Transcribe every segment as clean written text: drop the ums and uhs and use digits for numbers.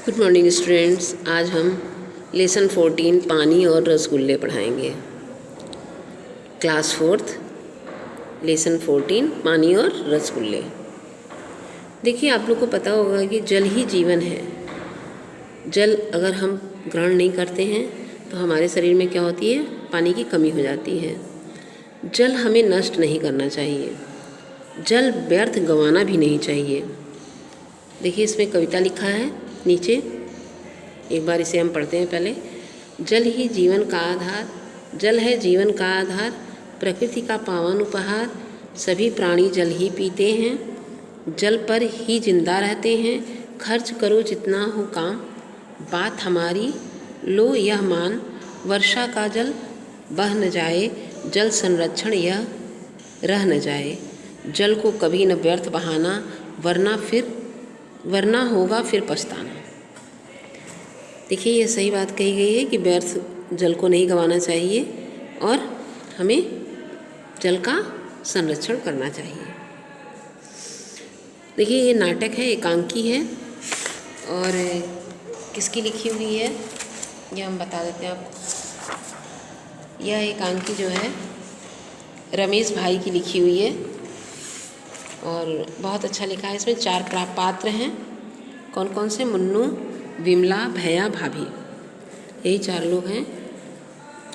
Good morning students. आज हम lesson 14 पानी और रसगुल्ले पढ़ाएंगे। क्लास 4th लेसन 14 पानी और रसगुल्ले। देखिए, आप लोग को पता होगा कि जल ही जीवन है। जल अगर हम ग्रहण नहीं करते हैं तो हमारे शरीर में क्या होती है, पानी की कमी हो जाती है। जल हमें नष्ट नहीं करना चाहिए, जल व्यर्थ गंवाना भी नहीं चाहिए। देखिए, इसमें कविता लिखा है नीचे, एक बार इसे हम पढ़ते हैं पहले। जल ही जीवन का आधार, जल है जीवन का आधार, प्रकृति का पावन उपहार, सभी प्राणी जल ही पीते हैं, जल पर ही जिंदा रहते हैं। खर्च करो जितना हो काम, बात हमारी लो यह मान, वर्षा का जल बह न जाए, जल संरक्षण यह रह न जाए। जल को कभी न व्यर्थ बहाना, वरना होगा फिर पछताना। देखिए, ये सही बात कही गई है कि व्यर्थ जल को नहीं गंवाना चाहिए और हमें जल का संरक्षण करना चाहिए। देखिए, ये नाटक है, एकांकी है और किसकी लिखी हुई है ये हम बता देते हैं आपको। यह एकांकी जो है रमेश भाई की लिखी हुई है और बहुत अच्छा लिखा है। इसमें 4 पात्र हैं। कौन कौन से? मुन्नू, विमला, भैया, भाभी, यही 4 लोग हैं।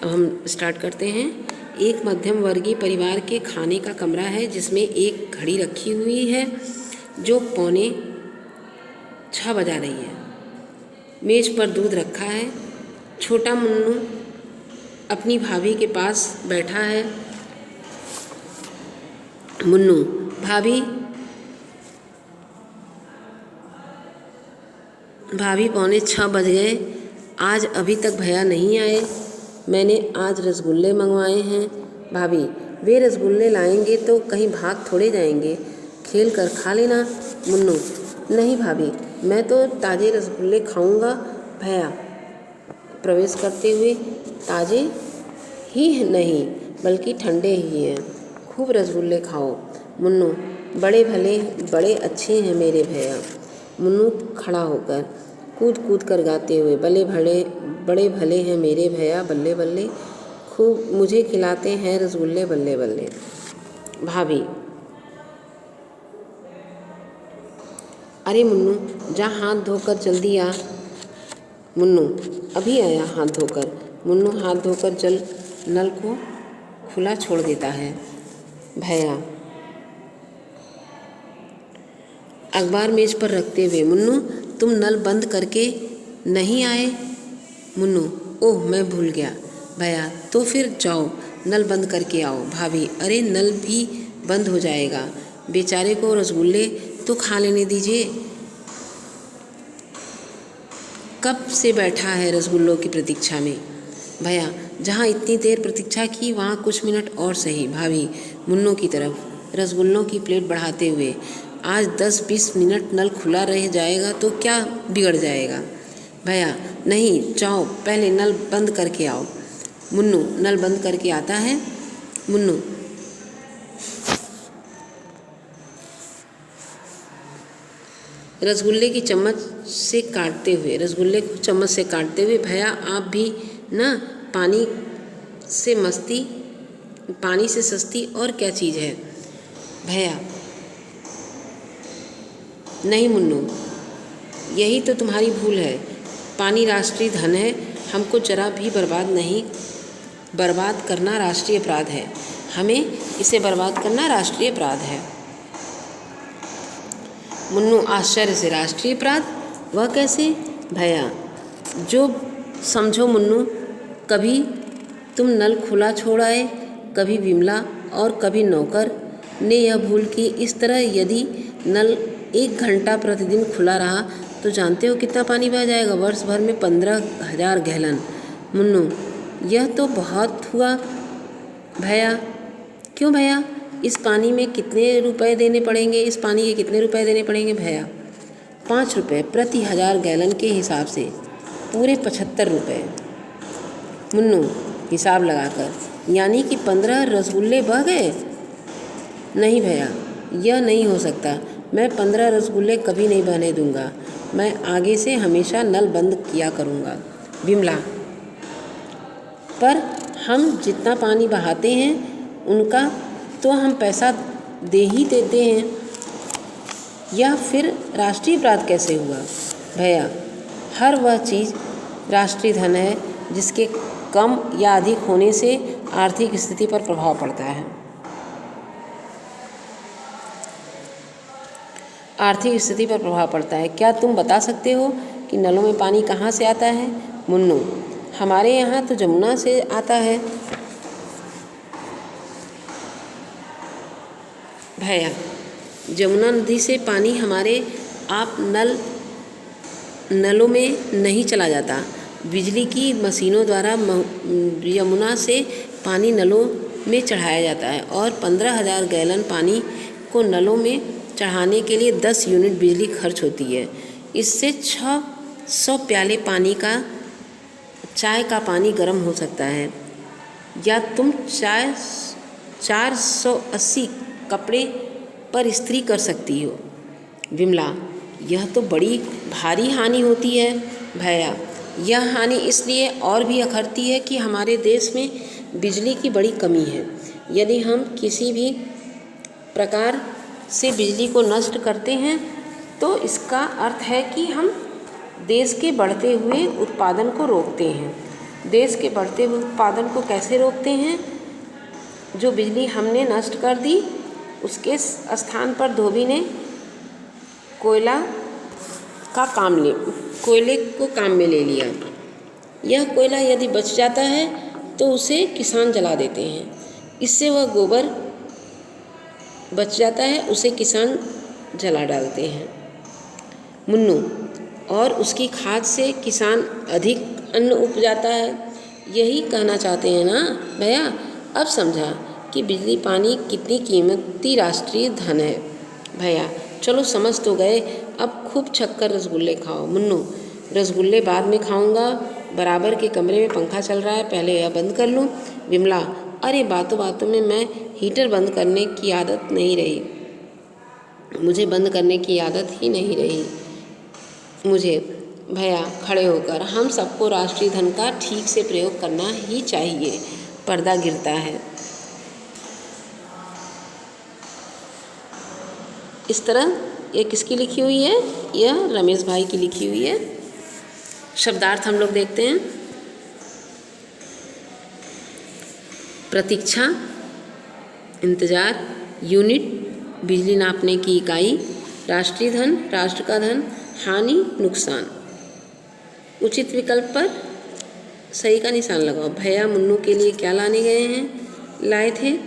अब हम स्टार्ट करते हैं। एक मध्यम वर्गीय परिवार के खाने का कमरा है जिसमें एक घड़ी रखी हुई है जो 5:45 बजा रही है। मेज पर दूध रखा है। छोटा मुन्नू अपनी भाभी के पास बैठा है। मुन्नू, भाभी 5:45 बज गए, आज अभी तक भैया नहीं आए। मैंने आज रसगुल्ले मंगवाए हैं। भाभी, वे रसगुल्ले लाएंगे तो कहीं भाग थोड़े जाएंगे, खेल कर खा लेना। मुन्नू, नहीं भाभी, मैं तो ताज़े रसगुल्ले खाऊंगा। भैया प्रवेश करते हुए, ताज़े ही नहीं बल्कि ठंडे ही हैं, खूब रसगुल्ले खाओ। मुन्नू, बड़े अच्छे हैं मेरे भैया। मुन्नू खड़ा होकर कूद कूद कर गाते हुए, बड़े भले हैं मेरे भैया, बल्ले बल्ले, खूब मुझे खिलाते हैं रसगुल्ले, बल्ले बल्ले। भाभी, अरे मुन्नू, जा हाथ धोकर जल्दी आ। मुन्नू, अभी आया हाथ धोकर। मुन्नू हाथ धोकर नल को खुला छोड़ देता है। भैया अखबार मेज पर रखते हुए, मुन्नू तुम नल बंद करके नहीं आए। मुन्नू, ओह मैं भूल गया। भैया, तो फिर जाओ नल बंद करके आओ। भाभी, अरे नल भी बंद हो जाएगा, बेचारे को रसगुल्ले तो खा लेने दीजिए। कब से बैठा है रसगुल्लों की प्रतीक्षा में। भैया, जहाँ इतनी देर प्रतीक्षा की वहाँ कुछ मिनट और सही। भाभी मुन्नू की तरफ रसगुल्लों की प्लेट बढ़ाते हुए, आज 10-20 मिनट नल खुला रह जाएगा तो क्या बिगड़ जाएगा। भैया, नहीं, जाओ पहले नल बंद करके आओ। मुन्नू नल बंद करके आता है। मुन्नू, रसगुल्ले को चम्मच से काटते हुए, भैया आप भी ना, पानी से सस्ती और क्या चीज़ है। भैया, नहीं मुन्नू, यही तो तुम्हारी भूल है। पानी राष्ट्रीय धन है, हमको जरा भी बर्बाद करना राष्ट्रीय अपराध है। हमें इसे बर्बाद करना राष्ट्रीय अपराध है। मुन्नू आश्चर्य से, राष्ट्रीय अपराध, वह कैसे। भैया, जो समझो मुन्नू, कभी तुम नल खुला छोड़ आए, कभी विमला और कभी नौकर ने यह भूल की। इस तरह यदि नल 1 घंटा प्रतिदिन खुला रहा तो जानते हो कितना पानी बह जाएगा, वर्ष भर में 15,000 गैलन। मुन्नू, यह तो बहुत हुआ। भैया, क्यों भैया, इस पानी के कितने रुपए देने पड़ेंगे। भैया, 5 रुपये प्रति 1000 गैलन के हिसाब से, पूरे 75 रुपये। मुन्नू हिसाब लगाकर, यानी कि 15 रसगुल्ले बह गए। नहीं भैया, यह नहीं हो सकता, मैं 15 रसगुल्ले कभी नहीं बहने दूंगा। मैं आगे से हमेशा नल बंद किया करूँगा। विमला, पर हम जितना पानी बहाते हैं उनका तो हम पैसा दे ही देते हैं। यह फिर राष्ट्रीय अपराध कैसे हुआ? भैया, हर वह चीज़ राष्ट्रीय धन है जिसके कम या अधिक होने से आर्थिक स्थिति पर प्रभाव पड़ता है। आर्थिक स्थिति पर प्रभाव पड़ता है। क्या तुम बता सकते हो कि नलों में पानी कहाँ से आता है? मुन्नू, हमारे यहाँ तो जमुना से आता है। भैया, जमुना नदी से पानी हमारे आप नलों में नहीं चला जाता। बिजली की मशीनों द्वारा यमुना से पानी नलों में चढ़ाया जाता है और 15,000 गैलन पानी को नलों में चढ़ाने के लिए 10 यूनिट बिजली खर्च होती है। इससे 600 प्याले चाय का पानी गर्म हो सकता है, या तुम 480 कपड़े पर इस्त्री कर सकती हो। विमला, यह तो बड़ी भारी हानि होती है। भैया, यह हानि इसलिए और भी अखरती है कि हमारे देश में बिजली की बड़ी कमी है। यदि हम किसी भी प्रकार से बिजली को नष्ट करते हैं तो इसका अर्थ है कि हम देश के बढ़ते हुए उत्पादन को रोकते हैं। देश के बढ़ते हुए उत्पादन को कैसे रोकते हैं? जो बिजली हमने नष्ट कर दी उसके स्थान पर धोबी ने कोयले को काम में ले लिया। यह कोयला यदि बच जाता है तो उसे किसान जला देते हैं। इससे वह गोबर बच जाता है, उसे किसान जला डालते हैं। मुन्नू, और उसकी खाद से किसान अधिक अन्न उपजाता है। यही कहना चाहते हैं ना भैया? अब समझा कि बिजली पानी कितनी कीमती राष्ट्रीय धन है। भैया, चलो समझ तो गए, अब खूब छक्कर रसगुल्ले खाओ। मुन्नू, रसगुल्ले बाद में खाऊंगा, बराबर के कमरे में पंखा चल रहा है, पहले यह बंद कर लूँ। विमला, अरे बातों बातों में मैं हीटर बंद करने की आदत नहीं रही, मुझे बंद करने की आदत ही नहीं रही मुझे। भैया, खड़े होकर, हम सबको राष्ट्रीय धन का ठीक से प्रयोग करना ही चाहिए। पर्दा गिरता है। इस तरह ये किसकी लिखी हुई है? यह रमेश भाई की लिखी हुई है। शब्दार्थ हम लोग देखते हैं। प्रतीक्षा, इंतजार, यूनिट, बिजली नापने की इकाई, राष्ट्रीय धन, राष्ट्र का धन, हानि, नुकसान। उचित विकल्प पर सही का निशान लगाओ। भैया मुन्नू के लिए क्या लाने गए हैं? लाए थे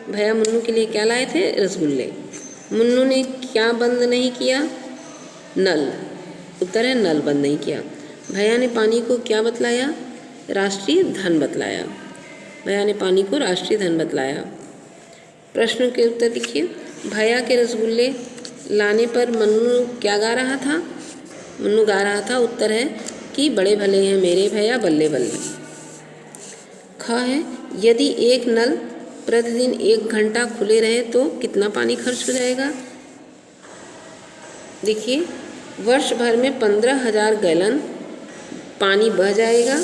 भैया मुन्नू के लिए क्या लाए थे? रसगुल्ले। मुन्नू ने क्या बंद नहीं किया? नल। उत्तर है नल बंद नहीं किया। भैया ने पानी को क्या बतलाया? राष्ट्रीय धन बतलाया। भैया ने पानी को राष्ट्रीय धन बतलाया। प्रश्न के उत्तर लिखिए। भैया के रसगुल्ले लाने पर मुन्नू क्या गा रहा था? मुन्नू गा रहा था, उत्तर है कि बड़े भले हैं मेरे भैया बल्ले बल्ले। ख है, यदि एक नल प्रतिदिन 1 घंटा खुले रहे तो कितना पानी खर्च हो जाएगा? देखिए, वर्ष भर में 15,000 गैलन पानी बह जाएगा।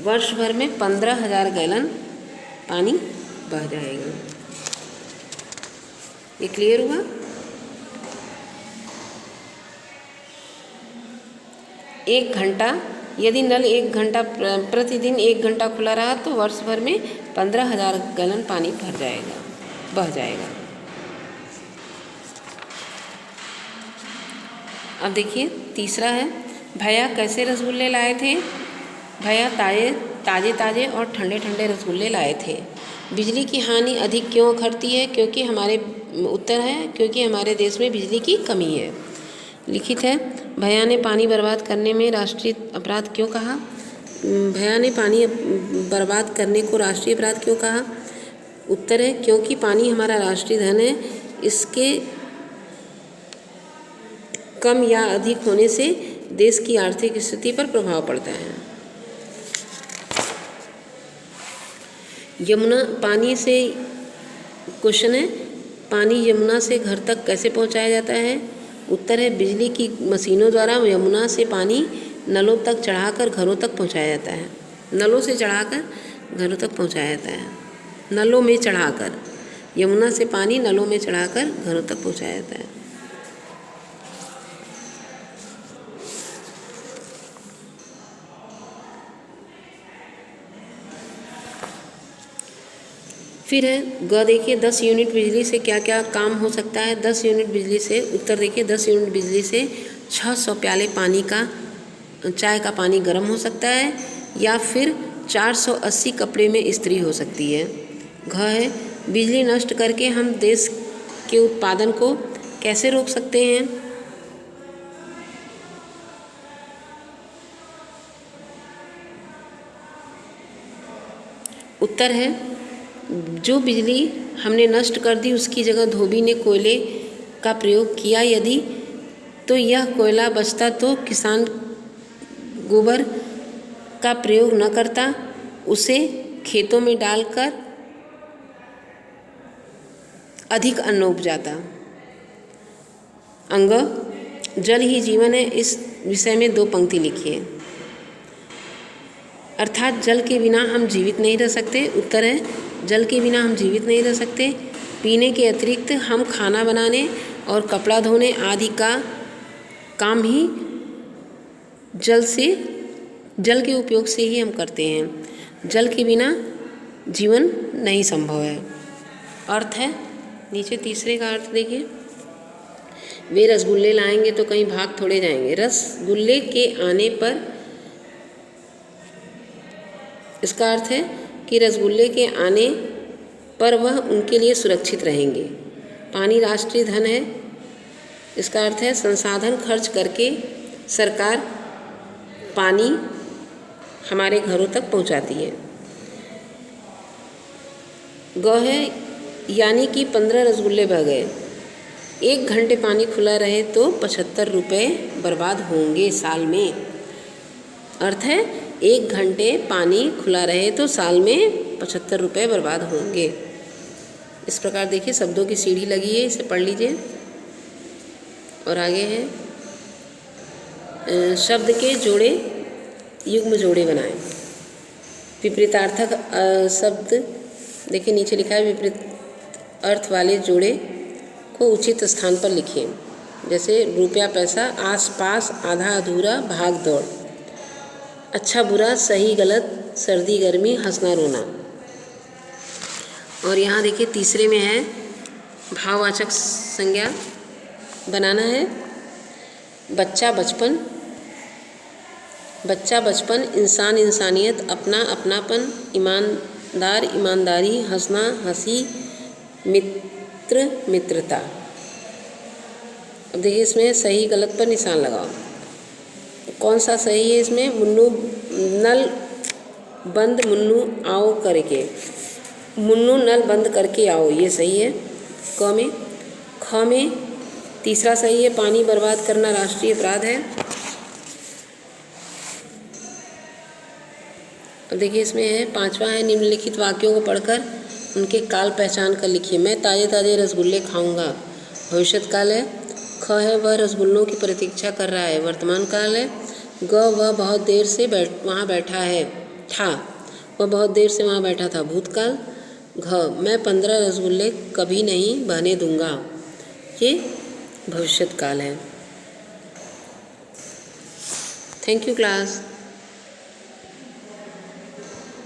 वर्ष भर में 15,000 गैलन पानी बह जाएगा। ये क्लियर हुआ? एक घंटा, यदि नल 1 घंटा प्रतिदिन 1 घंटा खुला रहा तो वर्ष भर में 15,000 गैलन पानी बह जाएगा। अब देखिए तीसरा है, भैया कैसे रसगुल्ले लाए थे? भैया ताज़े और ठंडे ठंडे रसगुल्ले लाए थे। बिजली की हानि अधिक क्यों अखरती है? क्योंकि हमारे देश में बिजली की कमी है। लिखित है, भैया ने पानी बर्बाद करने में राष्ट्रीय अपराध क्यों कहा? भैया ने पानी बर्बाद करने को राष्ट्रीय अपराध क्यों कहा? उत्तर है क्योंकि पानी हमारा राष्ट्रीय धन है, इसके कम या अधिक होने से देश की आर्थिक स्थिति पर प्रभाव पड़ता है। यमुना पानी से क्वेश्चन है, पानी यमुना से घर तक कैसे पहुंचाया जाता है? उत्तर है बिजली की मशीनों द्वारा यमुना से पानी नलों तक चढ़ाकर घरों तक पहुंचाया जाता है। नलों से चढ़ाकर घरों तक पहुंचाया जाता है। नलों में चढ़ाकर, यमुना से पानी नलों में चढ़ाकर घरों तक पहुंचाया जाता है। फिर है ग देखिए 10 यूनिट बिजली से क्या क्या काम हो सकता है? 10 यूनिट बिजली से, उत्तर देखिए 10 यूनिट बिजली से 600 प्याले पानी का, चाय का पानी गर्म हो सकता है, या फिर 480 कपड़े में इस्त्री हो सकती है। घ है बिजली नष्ट करके हम देश के उत्पादन को कैसे रोक सकते हैं? उत्तर है जो बिजली हमने नष्ट कर दी उसकी जगह धोबी ने कोयले का प्रयोग किया, यदि तो यह कोयला बचता तो किसान गोबर का प्रयोग न करता, उसे खेतों में डालकर अधिक अन्न उपजाता। अंग जल ही जीवन है, इस विषय में 2 पंक्ति लिखिए। अर्थात जल के बिना हम जीवित नहीं रह सकते। उत्तर है जल के बिना हम जीवित नहीं रह सकते। पीने के अतिरिक्त हम खाना बनाने और कपड़ा धोने आदि का काम ही जल के उपयोग से ही हम करते हैं। जल के बिना जीवन नहीं संभव है। अर्थ है नीचे तीसरे का अर्थ देखिए, वे रसगुल्ले लाएंगे तो कहीं भाग थोड़े जाएंगे। रसगुल्ले के आने पर, इसका अर्थ है कि रसगुल्ले के आने पर वह उनके लिए सुरक्षित रहेंगे। पानी राष्ट्रीय धन है, इसका अर्थ है संसाधन खर्च करके सरकार पानी हमारे घरों तक पहुंचाती है। ग है यानी कि 15 रसगुल्ले बह गए। 1 घंटे पानी खुला रहे तो 75 रुपये बर्बाद होंगे साल में। अर्थ है 1 घंटे पानी खुला रहे तो साल में 75 रुपये बर्बाद होंगे। इस प्रकार देखिए शब्दों की सीढ़ी लगी है, इसे पढ़ लीजिए। और आगे है शब्द के जोड़े, युग्म जोड़े बनाएं। विपरीतार्थक शब्द देखिए नीचे लिखा है, विपरीत अर्थ वाले जोड़े को उचित स्थान पर लिखिए। जैसे रुपया पैसा, आस पास, आधा अधूरा, भाग दौड़, अच्छा बुरा, सही गलत, सर्दी गर्मी, हंसना रोना। और यहाँ देखिए तीसरे में है भाववाचक संज्ञा बनाना है। बच्चा बचपन, बच्चा बचपन, इंसान इंसानियत, अपना अपनापन, ईमानदार ईमानदारी, हंसना हंसी, मित्र मित्रता। अब देखिए इसमें सही गलत पर निशान लगाओ। कौन सा सही है इसमें? मुन्नू नल बंद मुन्नू आओ करके, मुन्नू नल बंद करके आओ, ये सही है क में। ख में तीसरा सही है, पानी बर्बाद करना राष्ट्रीय अपराध है। अब देखिए इसमें है पांचवा है, निम्नलिखित वाक्यों को पढ़कर उनके काल पहचान कर लिखिए। मैं ताज़े ताज़े रसगुल्ले खाऊंगा, भविष्यत काल है। ख है वह रसगुल्लों की प्रतीक्षा कर रहा है, वर्तमान काल है। ग वह बहुत देर से वहाँ बैठा है था, वह बहुत देर से वहाँ बैठा था, भूतकाल। घ मैं 15 रसगुल्ले कभी नहीं बहने दूंगा, ये भविष्यत काल है। Thank you class.